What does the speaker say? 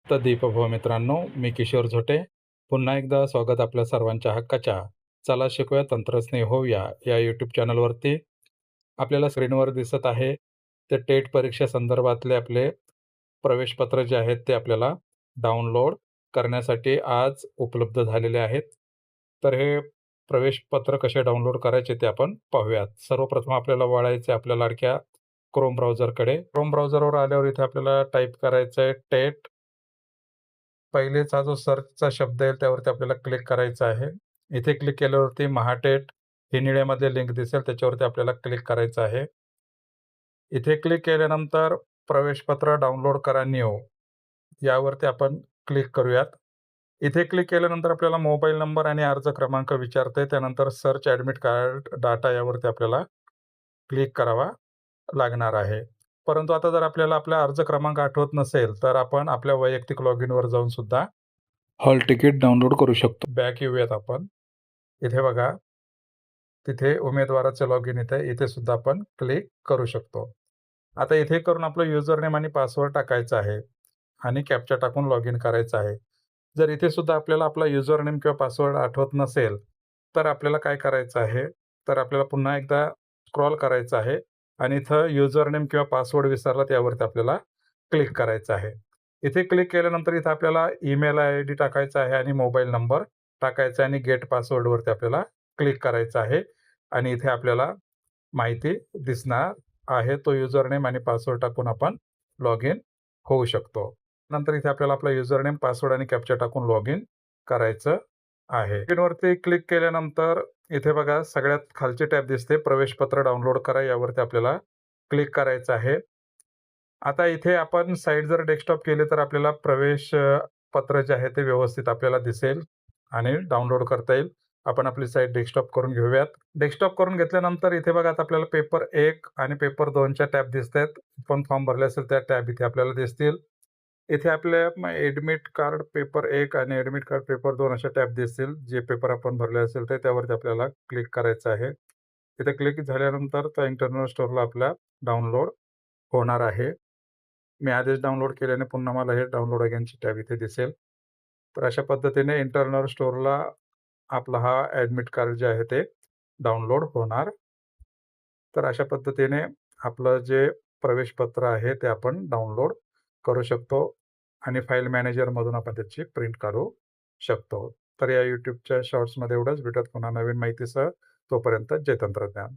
तर दीपभव मित्रांनो, मी किशोर झोटे. पुन्हा एकदा स्वागत आपल्या सर्वांच्या हक्काच्या चला शिकूया तंत्रस्नेही होऊया या यूट्यूब चॅनलवरती. आपल्याला स्क्रीनवर दिसत आहे ते टेट परीक्षे संदर्भातले आपले प्रवेशपत्र जे आहेत ते आपल्याला डाउनलोड करण्यासाठी आज उपलब्ध झालेले आहेत. तर हे प्रवेशपत्र कसे डाउनलोड करायचे ते आपण पाहूयात. सर्वप्रथम आपल्याला वळायचे आपल्या लाडक्या क्रोम ब्राउझरकडे. क्रोम ब्राउझरवर आल्यावर इथे आपल्याला टाईप करायचं आहे टेट. पहिलेच हा जो सर्चचा शब्द आहे त्यावरती आपल्याला क्लिक करायचं आहे. इथे क्लिक केल्यावरती महाटेट ही निळ्यामध्ये लिंक दिसेल, त्याच्यावरती आपल्याला क्लिक करायचं आहे. इथे क्लिक केल्यानंतर प्रवेशपत्र डाउनलोड करा न्यू यावरती आपण क्लिक करूयात. इथे क्लिक केल्यानंतर आपल्याला मोबाईल नंबर आणि अर्ज क्रमांक विचारते. त्यानंतर सर्च ॲडमिट कार्ड डाटा यावरती आपल्याला क्लिक करावा लागणार आहे. परंतु आता जर आपल्याला आपला अर्ज क्रमांक आठवत नसेल, तर आपण आपल्या वैयक्तिक लॉगिनवर जाऊन सुद्धा हॉल तिकीट डाउनलोड करू शकतो. बॅक येऊयात आपण. इथे बघा, तिथे उमेदवाराचे लॉगिन इथे सुद्धा आपण क्लिक करू शकतो. आता इथे करून आपलं युजर नेम आणि पासवर्ड टाकायचं आहे आणि कॅप्चा टाकून लॉगिन करायचं आहे. जर इथे सुद्धा आपल्याला आपला युजर नेम किंवा पासवर्ड आठवत नसेल, तर आपल्याला काय करायचं आहे, तर आपल्याला पुन्हा एकदा स्क्रॉल करायचं आहे आणि इथं युजर नेम किंवा पासवर्ड विसरला त्यावरती आपल्याला क्लिक करायचं आहे. इथे क्लिक केल्यानंतर इथं आपल्याला ईमेल आयडी टाकायचा आहे आणि मोबाईल नंबर टाकायचा आहे आणि गेट पासवर्डवरती आपल्याला क्लिक करायचं आहे आणि इथे आपल्याला माहिती दिसणार आहे. तो युजर नेम आणि पासवर्ड टाकून आपण लॉग इन होऊ शकतो. नंतर इथे आपल्याला आपला युजर नेम, पासवर्ड आणि कॅप्चा टाकून लॉग इन करायचं आहे. वरती क्लिक केल्यानंतर इथे बघा सगळ्यात खालची टॅब दिसते प्रवेशपत्र डाउनलोड करा यावरती आपल्याला क्लिक करायचं आहे. आता इथे आपण साईट जर डेस्कटॉप केले तर आपल्याला प्रवेश पत्र जे आहे ते व्यवस्थित आपल्याला दिसेल आणि डाउनलोड करता येईल. आपण आपली साईट डेस्कटॉप करून घेऊयात. डेस्कटॉप करून घेतल्यानंतर इथे बघा आता आपल्याला पेपर 1 आणि पेपर 2च्या टॅब दिसतायत. आपण फॉर्म भरले असेल त्या टॅब इथे आपल्याला दिसतील. इथे आपल्या ॲडमिट कार्ड पेपर 1 आणि ॲडमिट कार्ड पेपर 2 अशा टॅब दिसतील. जे पेपर आपण भरले असेल ते त्यावरती आपल्याला क्लिक करायचं आहे. इथे क्लिक झाल्यानंतर त्या इंटरनल स्टोअरला आपल्या डाउनलोड होणार आहे. मी आधीच डाउनलोड केल्याने पुन्हा मला हे डाउनलोड अगेनची टॅब इथे दिसेल. तर अशा पद्धतीने इंटरनल स्टोअरला आपला हा ॲडमिट कार्ड जे आहे ते डाउनलोड होणार. तर अशा पद्धतीने आपलं जे प्रवेशपत्र आहे ते आपण डाउनलोड करू शकतो आणि फाईल मॅनेजरमधून आपण त्याची प्रिंट काढू शकतो. तर या यूट्यूबच्या शॉर्ट्समध्ये एवढंच. भेटत पुन्हा नवीन माहितीसह. तोपर्यंत जय तंत्रज्ञान.